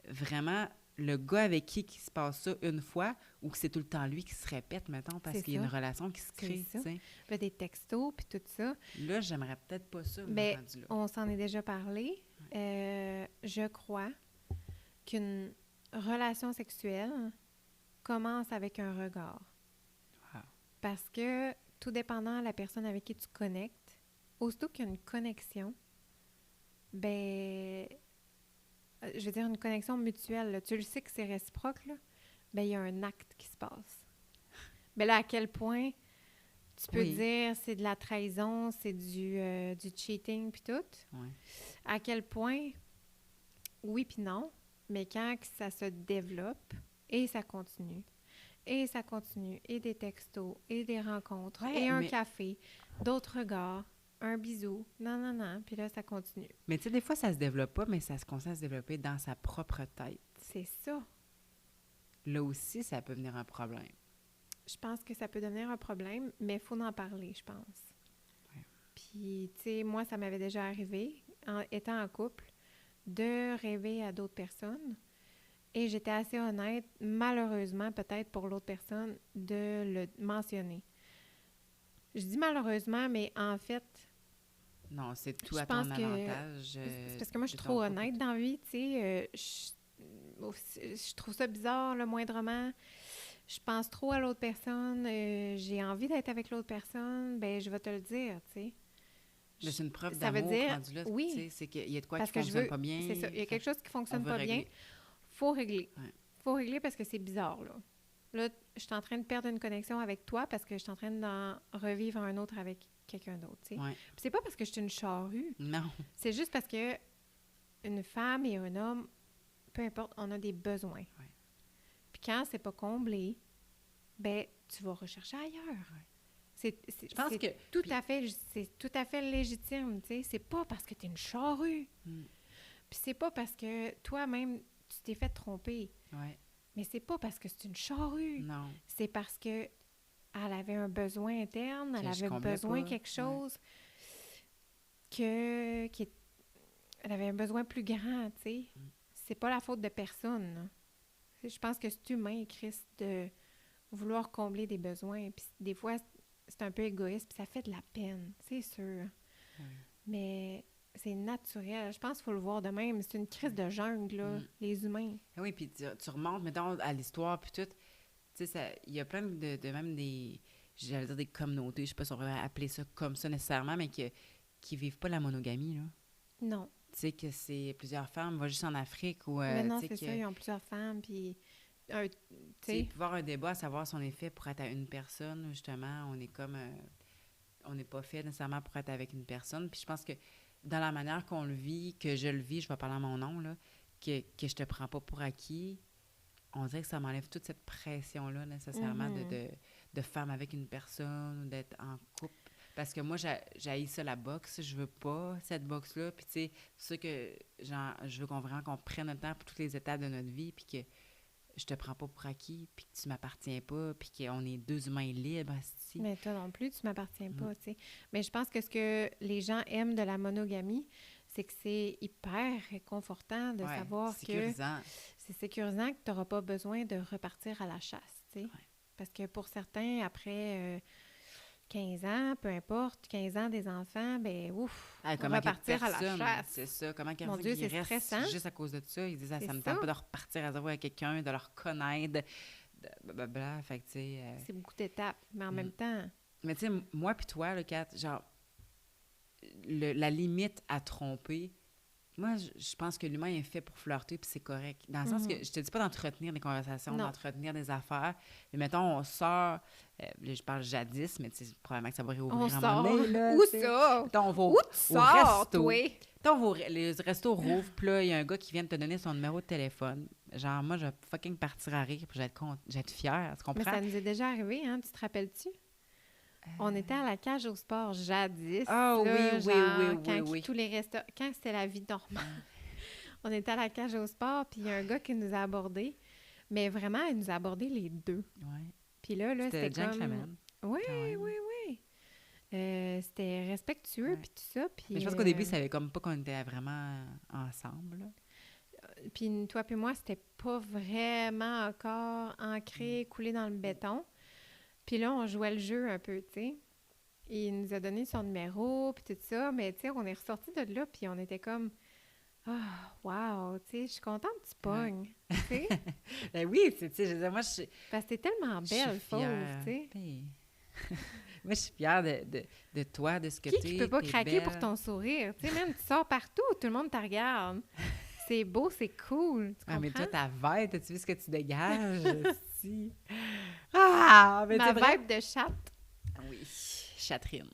vraiment le gars avec qui se passe ça une fois ou que c'est tout le temps lui qui se répète, mettons, parce C'est qu'il y a une ça. relation qui se crée, C'est tu sais. Puis des textos, puis tout ça. Là, j'aimerais peut-être pas ça, me Mais rendu là. on s'en est déjà parlé. Je crois qu'une relation sexuelle commence avec un regard. Wow. Parce que, tout dépendant de la personne avec qui tu connectes, aussitôt qu'il y a une connexion, ben, je veux dire une connexion mutuelle, là, tu le sais que c'est réciproque, là, ben, il y a un acte qui se passe. Mais là, à quel point tu peux Oui. dire c'est de la trahison, c'est du cheating puis tout. Ouais. À quel point, oui puis non, mais quand que ça se développe et ça continue, et des textos, et des rencontres, Ouais, et un mais- café, d'autres regards, un bisou, non, puis là, ça continue. Mais tu sais, des fois, ça se développe pas, mais ça se commence à se développer dans sa propre tête. C'est ça. Là aussi, ça peut venir un problème. Je pense que ça peut devenir un problème, mais il faut en parler, je pense. Ouais. Puis, tu sais, moi, ça m'avait déjà arrivé, étant en couple, de rêver à d'autres personnes. Et j'étais assez honnête, malheureusement, peut-être pour l'autre personne, de le mentionner. Je dis malheureusement, mais en fait, Non, c'est tout Je à ton pense que avantage. c'est parce que moi, je suis de trop ton couple. honnête dans la vie, tu sais. Je trouve ça bizarre, le moindrement. Je pense trop à l'autre personne. J'ai envie d'être avec l'autre personne. Ben, je vais te le dire, tu sais. Mais c'est une preuve Ça veut d'amour dire- rendu là. oui. tu sais, c'est qu'il y a de quoi Parce qui que je fonctionne veux- pas bien. C'est ça. Il y a quelque chose qui on fonctionne veut pas bien. régler. Faut régler. Ouais. Faut régler parce que c'est bizarre, là. Là, je suis en train de perdre une connexion avec toi parce que je suis en train d'en revivre un autre avec quelqu'un d'autre, tu sais. Ouais. Puis c'est pas parce que je suis une charrue. Non. C'est juste parce que une femme et un homme, peu importe, on a des besoins. Ouais. Puis quand c'est pas comblé, ben tu vas rechercher ailleurs. Je pense que... C'est tout à fait légitime, tu sais. C'est pas parce que tu es une charrue. Mm. Puis c'est pas parce que toi-même tu t'es fait tromper. Ouais. Mais c'est pas parce que c'est une charrue. Non. C'est parce que elle avait un besoin interne, elle Que je avait comblais besoin de pas. quelque chose elle avait un besoin plus grand, tu sais. C'est pas la faute de personne, là. Tu sais, je pense que c'est humain, Chris, de vouloir combler des besoins. Puis des fois, c'est un peu égoïste, puis ça fait de la peine, c'est sûr. Ouais. Mais c'est naturel. Je pense qu'il faut le voir de même. C'est une crise de jungle, là, les humains. Oui, puis tu remontes, mettons, à l'histoire, puis tout. Tu sais, il y a plein de même des, j'allais dire des communautés, je sais pas si on pourrait appeler ça comme ça nécessairement, mais qui vivent pas la monogamie, là. Non. Tu sais, que c'est plusieurs femmes, va juste en Afrique ou... Mais non, c'est que, ça, ils ont plusieurs femmes, puis... tu sais, pouvoir un débat à savoir son effet pour être à une personne, justement, on est comme... on n'est pas fait nécessairement pour être avec une personne. Puis je pense que dans la manière qu'on le vit, que je le vis, je vais parler à mon nom, là, que je te prends pas pour acquis, on dirait que ça m'enlève toute cette pression-là, nécessairement, de femme avec une personne, ou d'être en couple. Parce que moi, j'haïs ça, la boxe. Je veux pas cette boxe-là. Puis, tu sais, c'est ça que je veux vraiment qu'on prenne notre temps pour toutes les étapes de notre vie, puis que je te prends pas pour acquis, puis que tu m'appartiens pas, puis qu'on est deux humains libres. Asti. Mais toi non plus, tu m'appartiens pas, tu sais. Mais je pense que ce que les gens aiment de la monogamie, c'est que c'est hyper réconfortant de savoir sécurisant. Que c'est sécurisant, que tu n'auras pas besoin de repartir à la chasse, tu sais. Ouais. Parce que pour certains, après 15 ans, peu importe, 15 ans des enfants, ben ouf, repartir à la chasse. C'est ça. Comment Mon Dieu, c'est stressant. Juste à cause de ça, ils disent, ça me tente pas de repartir à zéro avec quelqu'un, de leur connaître, blablabla. Fait que, tu sais... C'est beaucoup d'étapes, mais en même temps... Mais tu sais, moi puis toi, le Kat, genre, la limite à tromper, moi, je pense que l'humain est fait pour flirter, puis c'est correct. Dans le sens que je te dis pas d'entretenir des conversations, d'entretenir des affaires. Mais mettons, on sort, je parle jadis, mais tu sais, probablement que ça va réouvrir un moment donné. Là, où ça? On va où tu sors, toi? Les restos rouvrent, puis là, il y a un gars qui vient de te donner son numéro de téléphone. Genre, moi, je vais fucking partir à rire, puis je vais être fière, tu comprends? Mais ça nous est déjà arrivé, hein? Tu te rappelles-tu? On était à la cage au sport jadis. Ah oui. Tous les restaurants... Quand c'était la vie normale. On était à la cage au sport, puis il y a un gars qui nous a abordés. Mais vraiment, il nous a abordés les deux. Ouais. Puis là c'était gentleman. Oui. C'était respectueux, puis tout ça. Puis, mais je pense qu'au début, ça avait comme pas qu'on était vraiment ensemble. Puis toi puis moi, c'était pas vraiment encore ancré, coulé dans le béton. Puis là, on jouait le jeu un peu, tu sais. Il nous a donné son numéro, puis tout ça. Mais, tu sais, on est ressortis de là, puis on était comme... Ah, wow, tu sais, je suis contente que tu pognes, tu sais. Ben oui, tu sais, je veux dire, moi, parce que t'es tellement belle, fauve, tu sais. Moi, je suis fière de toi, de ce que tu es. Qui peut pas craquer pour ton sourire? Tu sais, même, tu sors partout, tout le monde te regarde. C'est beau, c'est cool, tu comprends? Mais toi, ta vibe, as-tu vu ce que tu dégages? Si. Mais ma vibe de chatte. Oui, chatrine.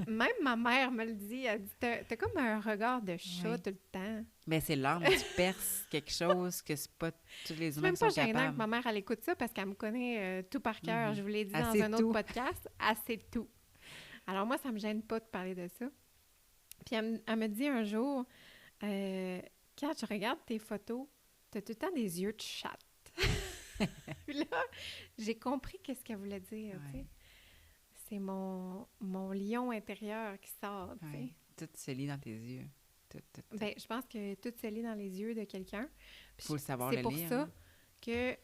Même ma mère me le dit. Elle dit, t'as comme un regard de chat tout le temps. Mais c'est l'âme, tu perces quelque chose que c'est pas tous les humains qui sont capables. C'est même pas gênant que ma mère, elle écoute ça parce qu'elle me connaît tout par cœur. Je vous l'ai dit dans un autre podcast. Assez tout. Alors moi, ça me gêne pas de parler de ça. Puis elle me dit un jour, quand je regarde tes photos, t'as tout le temps des yeux de chatte. Puis là, j'ai compris qu'est-ce qu'elle voulait dire, tu sais. C'est mon lion intérieur qui sort, tu sais. Tout se lit dans tes yeux. Tout. Ben, je pense que tout se lit dans les yeux de quelqu'un. Il faut le savoir le lire. C'est pour ça que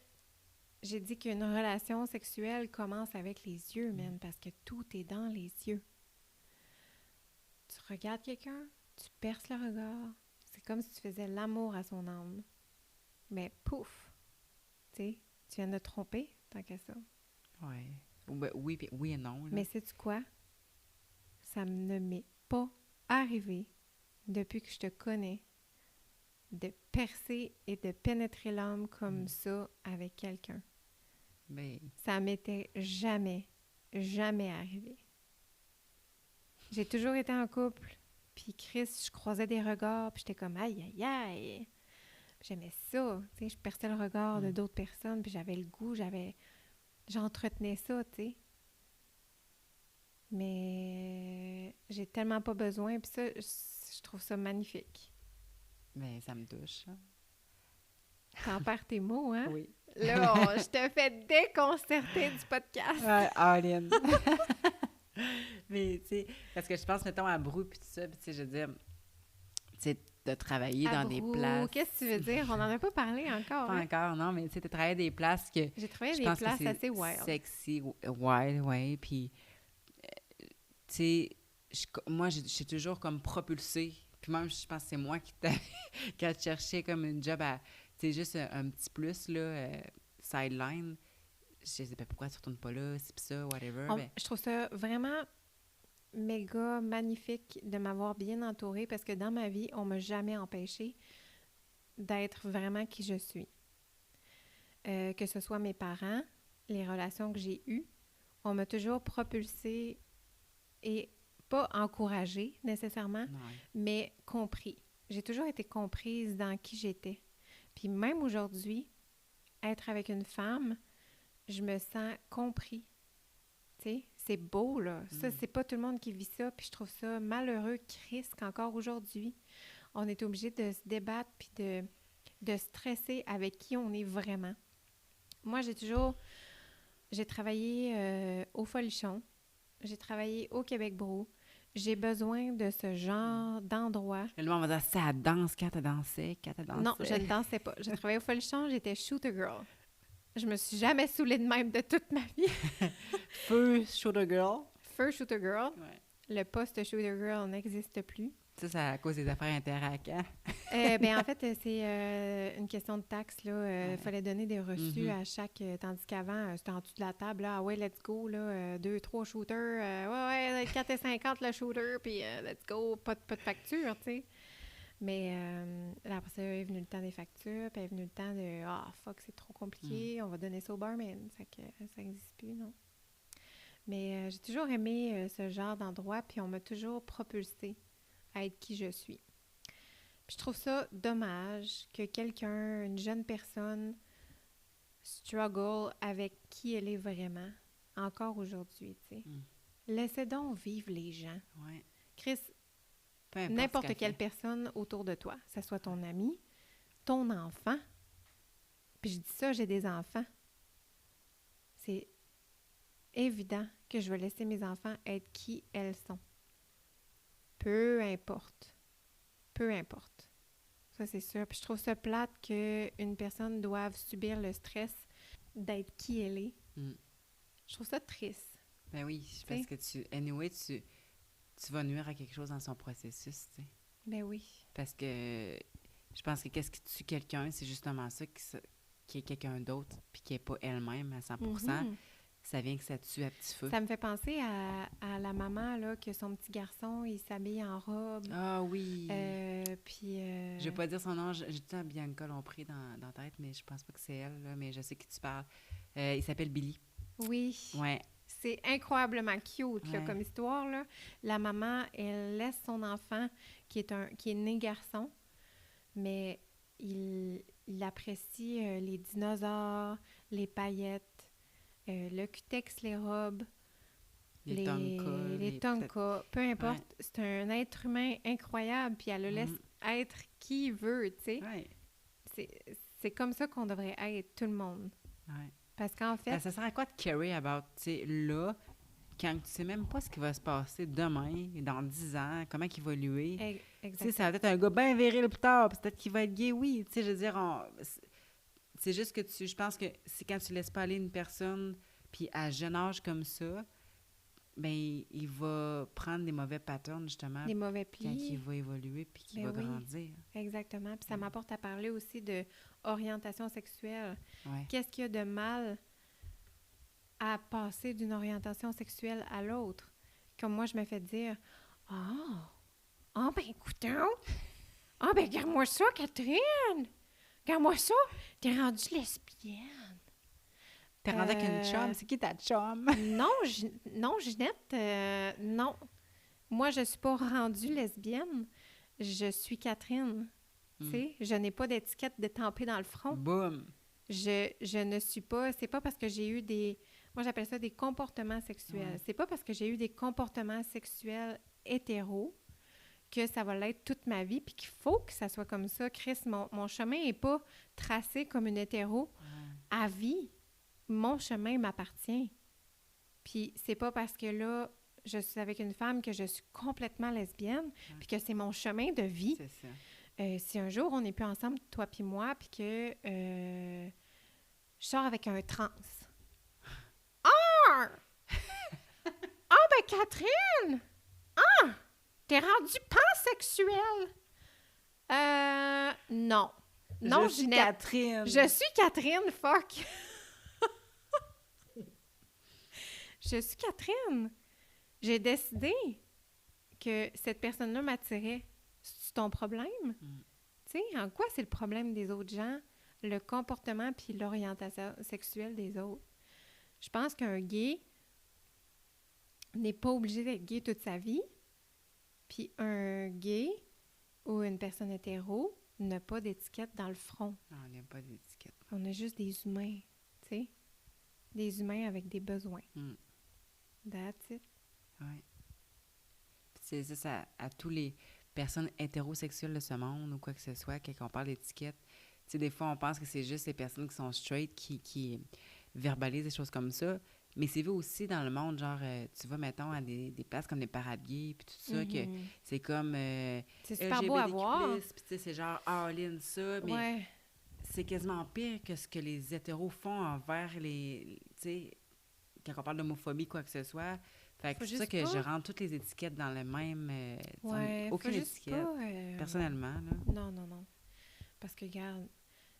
j'ai dit qu'une relation sexuelle commence avec les yeux, man, parce que tout est dans les yeux. Tu regardes quelqu'un, tu perces le regard. C'est comme si tu faisais l'amour à son âme. Mais pouf! Tu sais, tu viens de te tromper, tant qu'à ça. Oui et non. Là. Mais sais-tu quoi? Ça ne m'est pas arrivé, depuis que je te connais, de percer et de pénétrer l'âme comme ça avec quelqu'un. Mais... Ça m'était jamais arrivé. J'ai toujours été en couple, puis Chris, je croisais des regards, puis j'étais comme « aïe, aïe, aïe ». J'aimais ça, tu sais, je perçais le regard de d'autres personnes, puis j'avais le goût, j'entretenais ça, tu sais. Mais j'ai tellement pas besoin, puis ça, je trouve ça magnifique. Mais ça me touche. T'en perds tes mots, hein? Oui. Là, je te fais déconcerter du podcast. All-in. Mais, tu sais, parce que je pense, mettons, à Brou, puis tout ça, puis tu sais, je veux dire, tu sais, de travailler dans des places... Qu'est-ce que tu veux dire? On n'en a pas parlé encore. Pas encore, non, mais tu sais, de travailler des places que... J'ai travaillé des places assez wild. Sexy, wild, ouais, puis... tu sais, moi, je suis toujours comme propulsée. Puis même, je pense que c'est moi qui a cherché comme une job à... Tu sais, juste un petit plus, là, sideline. Je sais pas pourquoi tu retournes pas là, c'est ça, whatever. Je trouve ça vraiment méga magnifique de m'avoir bien entourée parce que dans ma vie, on m'a jamais empêché d'être vraiment qui je suis. Que ce soit mes parents, les relations que j'ai eues, on m'a toujours propulsée et pas encouragée nécessairement, mais compris. J'ai toujours été comprise dans qui j'étais. Puis même aujourd'hui, être avec une femme, je me sens compris. Tu sais, c'est beau, là. Ça, c'est pas tout le monde qui vit ça. Puis je trouve ça malheureux, triste qu'encore aujourd'hui, on est obligé de se débattre puis de stresser avec qui on est vraiment. Moi, j'ai travaillé au Folichon, j'ai travaillé au Québec Brou. J'ai besoin de ce genre d'endroit. Le monde va dire, ça danse quand t'as dansé, Non, je ne dansais pas. J'ai travaillé au Folichon, j'étais shooter girl. Je me suis jamais saoulée de même de toute ma vie. Feu shooter girl. Feu shooter girl. Ouais. Le poste shooter girl n'existe plus. Ça, c'est à cause des affaires Interac, hein? En fait, c'est une question de taxe. Il fallait donner des reçus à chaque... tandis qu'avant, c'était en dessous de la table. Là, ah ouais, let's go. 2, 3 shooters. 4,50 le shooter. Puis let's go. Pas de facture, tu sais. Mais là, après ça, est venu le temps des factures. Puis est venu le temps de... fuck, c'est trop compliqué. On va donner ça au barman. Ça n'existe plus, non? Mais j'ai toujours aimé ce genre d'endroit. Puis on m'a toujours propulsée à être qui je suis. Puis je trouve ça dommage que quelqu'un, une jeune personne, struggle avec qui elle est vraiment, encore aujourd'hui, tu sais. Laissez donc vivre les gens. Ouais. Chris, n'importe quelle personne autour de toi, que ce soit ton ami, ton enfant, puis je dis ça, j'ai des enfants, c'est évident que je vais laisser mes enfants être qui elles sont. Peu importe. Peu importe. Ça, c'est sûr. Puis je trouve ça plate qu'une personne doive subir le stress d'être qui elle est. Je trouve ça triste. Ben oui, parce que tu vas nuire à quelque chose dans son processus, tu sais. Ben oui. Parce que je pense que qu'est-ce qui tue quelqu'un, c'est justement ça, qui est quelqu'un d'autre, puis qui n'est pas elle-même à 100%. Ça vient que ça tue à petit feu. Ça me fait penser à la maman, là, que son petit garçon, il s'habille en robe. Ah oui! Puis... Je vais pas dire son nom, j'ai tout le temps Bianca Lompré dans la tête, mais je pense pas que c'est elle, là, mais je sais qui tu parles. Il s'appelle Billy. Oui. Ouais. C'est incroyablement cute, là, comme histoire, là. La maman, elle laisse son enfant, qui est né garçon, mais il apprécie les dinosaures, les paillettes, le cutex, les robes, les tonkas, peu importe. Ouais. C'est un être humain incroyable, puis elle le laisse être qui il veut, tu sais. Ouais. C'est comme ça qu'on devrait être, tout le monde. Ouais. Parce qu'en fait... Ça sert à quoi de carry about, tu sais, là, quand tu sais même pas ce qui va se passer demain, dans 10 ans, comment il va évoluer. Tu sais, ça va être un gars bien viril plus tard, puis peut-être qu'il va être gay, oui. Tu sais, je veux dire, c'est juste que je pense que c'est quand tu laisses pas aller une personne, puis à jeune âge comme ça, ben il va prendre des mauvais patterns, justement. Des mauvais plis. Quand il va évoluer, puis qu'il va grandir. Exactement. Puis ça m'apporte à parler aussi de orientation sexuelle. Ouais. Qu'est-ce qu'il y a de mal à passer d'une orientation sexuelle à l'autre? Comme moi, je me fais dire, ben écoutons, ben regarde-moi ça, Catherine! Regarde-moi ça, t'es rendue lesbienne. T'es rendue avec une chum? C'est qui ta chum? Non, Ginette, non. Moi, je suis pas rendue lesbienne. Je suis Catherine. Tu sais, je n'ai pas d'étiquette détampée dans le front. Boum! Je ne suis pas... C'est pas parce que j'ai eu des... Moi, j'appelle ça des comportements sexuels. C'est pas parce que j'ai eu des comportements sexuels hétéros que ça va l'être toute ma vie, puis qu'il faut que ça soit comme ça. Chris, mon chemin n'est pas tracé comme une hétéro à vie. Mon chemin m'appartient. Puis c'est pas parce que là, je suis avec une femme que je suis complètement lesbienne, puis que c'est mon chemin de vie. C'est ça. Si un jour, on n'est plus ensemble, toi puis moi, puis que je sors avec un trans. Ben Catherine! T'es rendu pansexuel? Non. Non, je suis Ginette. Catherine. Je suis Catherine, fuck. Je suis Catherine. J'ai décidé que cette personne-là m'attirait. C'est ton problème? Tu sais, en quoi c'est le problème des autres gens? Le comportement puis l'orientation sexuelle des autres. Je pense qu'un gay n'est pas obligé d'être gay toute sa vie. Puis un gay ou une personne hétéro n'a pas d'étiquette dans le front. Non, on n'a pas d'étiquette. On est juste des humains, tu sais? Des humains avec des besoins. That's it. Oui. C'est ça, à tous les personnes hétérosexuelles de ce monde ou quoi que ce soit, quand on parle d'étiquette, tu sais, des fois, on pense que c'est juste les personnes qui sont straight qui verbalisent des choses comme ça. Mais c'est vu aussi dans le monde, genre, tu vas, mettons, à des places comme les parades gays, puis tout ça, que c'est comme... c'est super beau à voir. Puis tu sais, c'est genre all-in ça, mais c'est quasiment pire que ce que les hétéros font envers les... Tu sais, quand on parle d'homophobie, quoi que ce soit. Fait que c'est ça que je rentre toutes les étiquettes dans le même... aucune étiquette, personnellement. Là. Non. Parce que, regarde,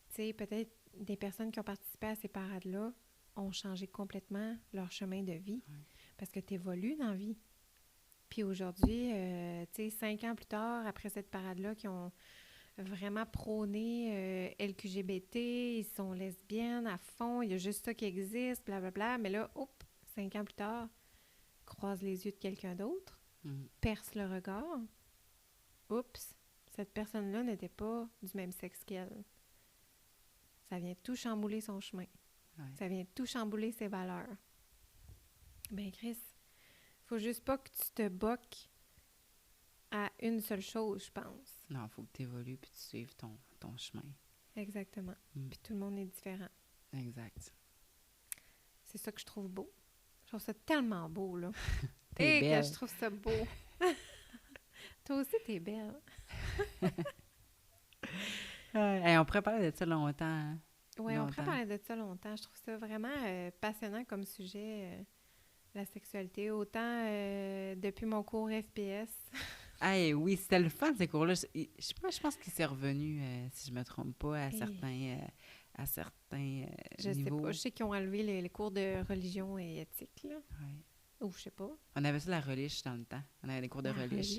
tu sais, peut-être des personnes qui ont participé à ces parades-là ont changé complètement leur chemin de vie. Parce que tu évolues dans la vie. Puis aujourd'hui, tu sais, 5 ans plus tard, après cette parade-là, qui ont vraiment prôné LQGBT, ils sont lesbiennes à fond, il y a juste ça qui existe, blablabla. Mais là, 5 ans plus tard, croise les yeux de quelqu'un d'autre, perce le regard. Oups, cette personne-là n'était pas du même sexe qu'elle. Ça vient tout chambouler son chemin. Ça vient tout chambouler ses valeurs. Ben Chris, faut juste pas que tu te boques à une seule chose, je pense. Non, il faut que tu évolues puis tu suives ton chemin. Exactement. Puis tout le monde est différent. Exact. C'est ça que je trouve beau. Je trouve ça tellement beau, là. T'es belle. Que je trouve ça beau. Toi aussi, t'es belle. On pourrait parler de ça longtemps. Hein? Oui, on pourrait parler de ça longtemps. Je trouve ça vraiment passionnant comme sujet, la sexualité. Autant depuis mon cours FPS. Oui, c'était le fun, ces cours-là. Je pense qu'il s'est revenu, si je ne me trompe pas, à certains niveaux. Je sais pas. Je sais qu'ils ont enlevé les cours de religion et éthique, là. Oui. Ou je sais pas. On avait ça la reliche dans le temps. On avait des cours de reliche.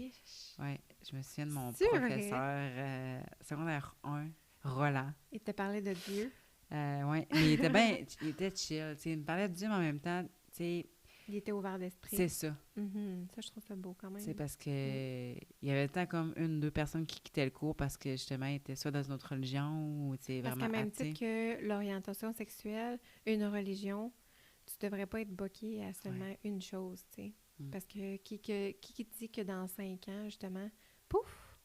Oui, je me souviens de mon professeur secondaire 1, Roland. Il te parlait de Dieu. Oui, mais il était chill. Il me parlait de Dieu, mais en même temps, tu sais... Il était ouvert d'esprit. C'est ça. Ça, je trouve ça beau quand même. C'est parce que il y avait tant comme 1-2 personnes qui quittaient le cours parce que justement, ils étaient soit dans une autre religion ou vraiment parce qu'à même titre que l'orientation sexuelle, une religion, tu devrais pas être boqué à seulement une chose, tu sais. Parce que qui te dit que dans 5 ans, justement, pouf,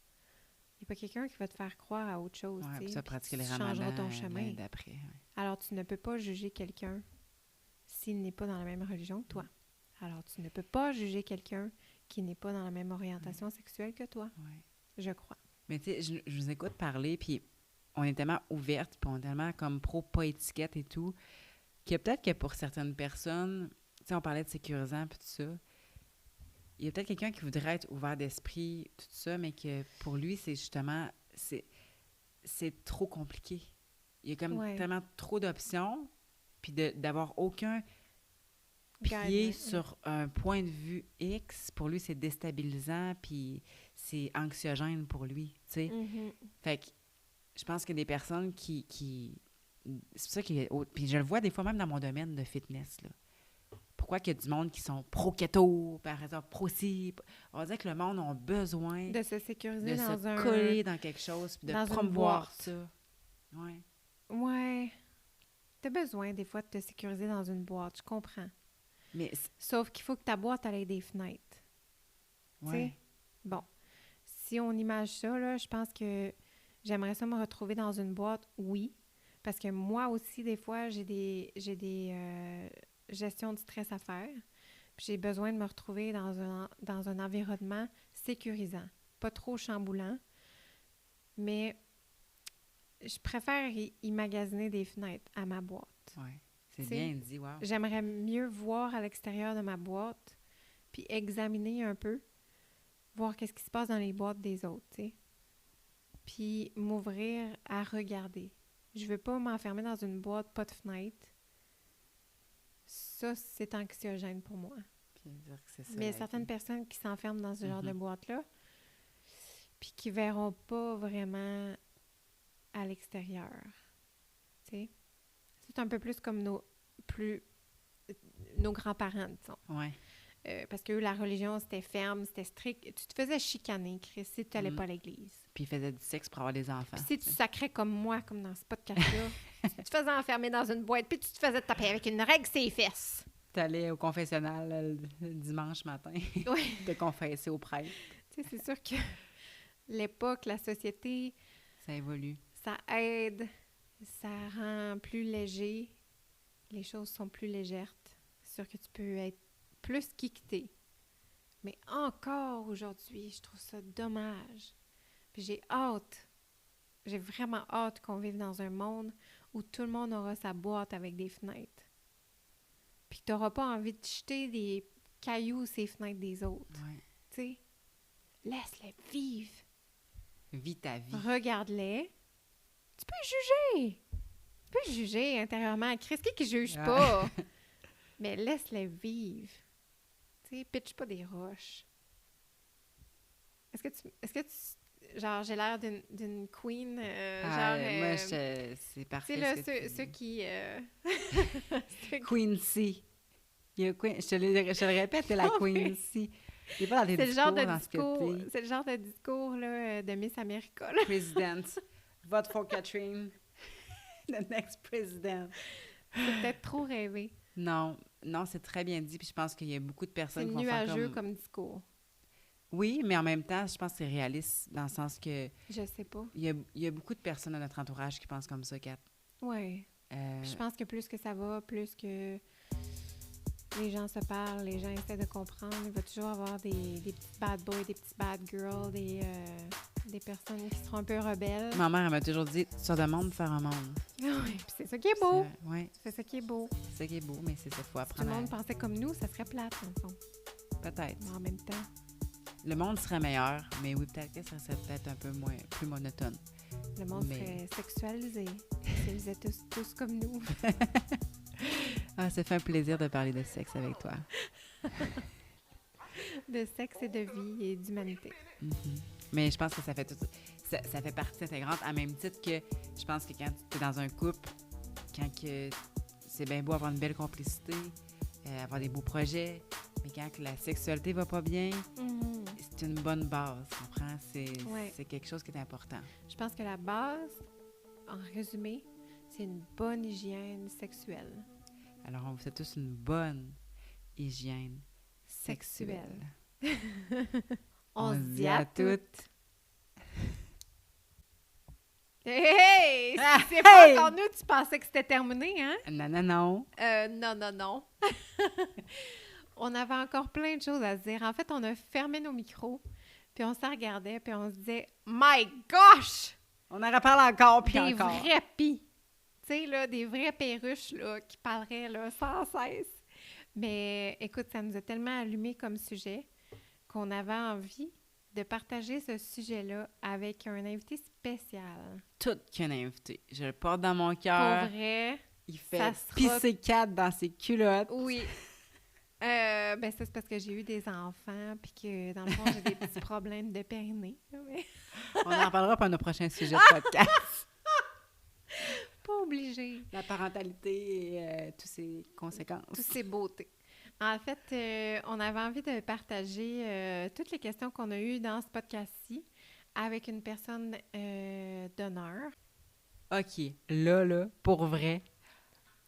il n'y a pas quelqu'un qui va te faire croire à autre chose, tu sais. Puis ça pratiquer les ramadans ton chemin d'après. Alors, tu ne peux pas juger quelqu'un s'il n'est pas dans la même religion que toi. Alors, tu ne peux pas juger quelqu'un qui n'est pas dans la même orientation sexuelle que toi, je crois. Mais tu sais, je vous écoute parler, puis on est tellement ouverte, puis on est tellement comme pro-pas étiquette et tout, que peut-être que pour certaines personnes, tu sais, on parlait de sécurisant puis tout ça, il y a peut-être quelqu'un qui voudrait être ouvert d'esprit, tout ça, mais que pour lui, c'est justement, c'est trop compliqué. Il y a comme tellement trop d'options, puis d'avoir aucun pied sur un point de vue X, pour lui, c'est déstabilisant, puis c'est anxiogène pour lui, tu sais. Fait que je pense qu'il y a des personnes qui c'est pour ça qu'il y a... Puis je le vois des fois même dans mon domaine de fitness, là. Pourquoi qu'il y a du monde qui sont pro-keto, par exemple, pro-ci? On va dire que le monde a besoin de se sécuriser de coller dans quelque chose, puis de promouvoir ça. Ouais. T'as besoin, des fois, de te sécuriser dans une boîte, je comprends. Mais sauf qu'il faut que ta boîte ait des fenêtres. Ouais. Bon. Si on image ça, là, je pense que j'aimerais ça me retrouver dans une boîte, oui. Parce que moi aussi, des fois, j'ai des gestions de stress à faire. Puis j'ai besoin de me retrouver dans un environnement sécurisant. Pas trop chamboulant. Mais je préfère y magasiner des fenêtres à ma boîte. Oui, c'est bien dit, wow. J'aimerais mieux voir à l'extérieur de ma boîte, puis examiner un peu, voir qu'est-ce qui se passe dans les boîtes des autres, tu sais. Puis m'ouvrir à regarder. Je veux pas m'enfermer dans une boîte, pas de fenêtre. Ça, c'est anxiogène pour moi. Puis dire que c'est ça. Mais il y a certaines personnes qui s'enferment dans ce genre de boîte-là, puis qui verront pas vraiment à l'extérieur. Tu sais? C'est un peu plus comme nos grands-parents, disons. Ouais. Parce que eux, la religion, c'était ferme, c'était strict. Tu te faisais chicaner, Chris, si tu n'allais pas à l'église. Puis ils faisaient du sexe pour avoir des enfants. Puis si tu sacrais comme moi, comme dans ce podcast-là, tu te faisais enfermer dans une boîte, puis tu te faisais taper avec une règle ses fesses. T'allais au confessionnal le dimanche matin, te confesser au prêtre. Tu sais, c'est sûr que l'époque, la société... Ça évolue. Ça aide, ça rend plus léger. Les choses sont plus légères. C'est sûr que tu peux être plus qui que t'es. Mais encore aujourd'hui, je trouve ça dommage. Puis j'ai vraiment hâte qu'on vive dans un monde où tout le monde aura sa boîte avec des fenêtres. Puis que tu n'auras pas envie de jeter des cailloux sur les fenêtres des autres. Ouais. Tu sais, laisse-les vivre. Vis ta vie. Regarde-les. Tu peux juger. Tu peux juger intérieurement. Chris, qui juge pas? Mais laisse-les vivre. Tu sais, pitch pas des roches. Est-ce que tu genre, j'ai l'air d'une queen, moi, c'est parfait. Tu sais, là, ceux qui... Queen-C. Je te le répète, c'est la Queen-C. Il est pas dans tes discours dans ce que t'es. C'est le genre de discours là, de Miss America. Là. President. Vote for Catherine. The next president. C'est peut-être trop rêvé. Non, c'est très bien dit. Puis je pense qu'il y a beaucoup de personnes qui vont faire nuageux comme discours. Oui, mais en même temps, je pense que c'est réaliste dans le sens que... Je sais pas. Il y a beaucoup de personnes dans notre entourage qui pensent comme ça, Kat. Oui. Je pense que plus que ça va, plus que les gens se parlent, les gens essaient de comprendre, il va toujours avoir des petits bad boys, des petits bad girls, des personnes qui seront un peu rebelles. Ma mère, elle m'a toujours dit, tu sors de monde pour faire un monde. Oui, puis c'est ça qui est beau. C'est ça qui est beau. C'est ça qui est beau, mais c'est ça, faut Si apprendre. tout le monde pensait comme nous, ça serait plate, dans le fond. Peut-être. Mais en même temps. Le monde serait meilleur, mais oui, peut-être que ça serait peut-être un peu plus monotone. Le monde serait sexualisé. Ils étaient tous comme nous. Ça fait un plaisir de parler de sexe avec toi. De sexe et de vie et d'humanité. Mm-hmm. Mais je pense que ça fait partie intégrante, à même titre que je pense que quand tu es dans un couple, quand c'est bien beau avoir une belle complicité, avoir des beaux projets, mais quand la sexualité va pas bien, c'est une bonne base, tu comprends? C'est quelque chose qui est important. Je pense que la base, en résumé, c'est une bonne hygiène sexuelle. Alors, on vous souhaite tous une bonne hygiène sexuelle. On se dit à toutes. Hey! C'est pas encore nous, tu pensais que c'était terminé, hein? Non. Non. On avait encore plein de choses à se dire. En fait, on a fermé nos micros, puis on se regardait, puis on se disait « My gosh! » On en reparle encore, puis des encore. Des vrais pis. Tu sais, là, des vrais perruches, là, qui parleraient, là, sans cesse. Mais, écoute, ça nous a tellement allumé comme sujet qu'on avait envie de partager ce sujet-là avec un invité spécial. Tout qu'un invité. Je le porte dans mon cœur. Pour vrai. Il fait pisser 4 dans ses culottes. Oui. Ça, c'est parce que j'ai eu des enfants puis que, dans le fond, j'ai des petits problèmes de périnée. Mais... On en reparlera pour nos prochains sujets de podcast. Pas obligé. La parentalité et toutes ses conséquences. Toutes ses beautés. En fait, on avait envie de partager toutes les questions qu'on a eues dans ce podcast-ci avec une personne d'honneur. OK. Là, pour vrai,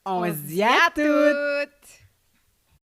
on se dit à toutes!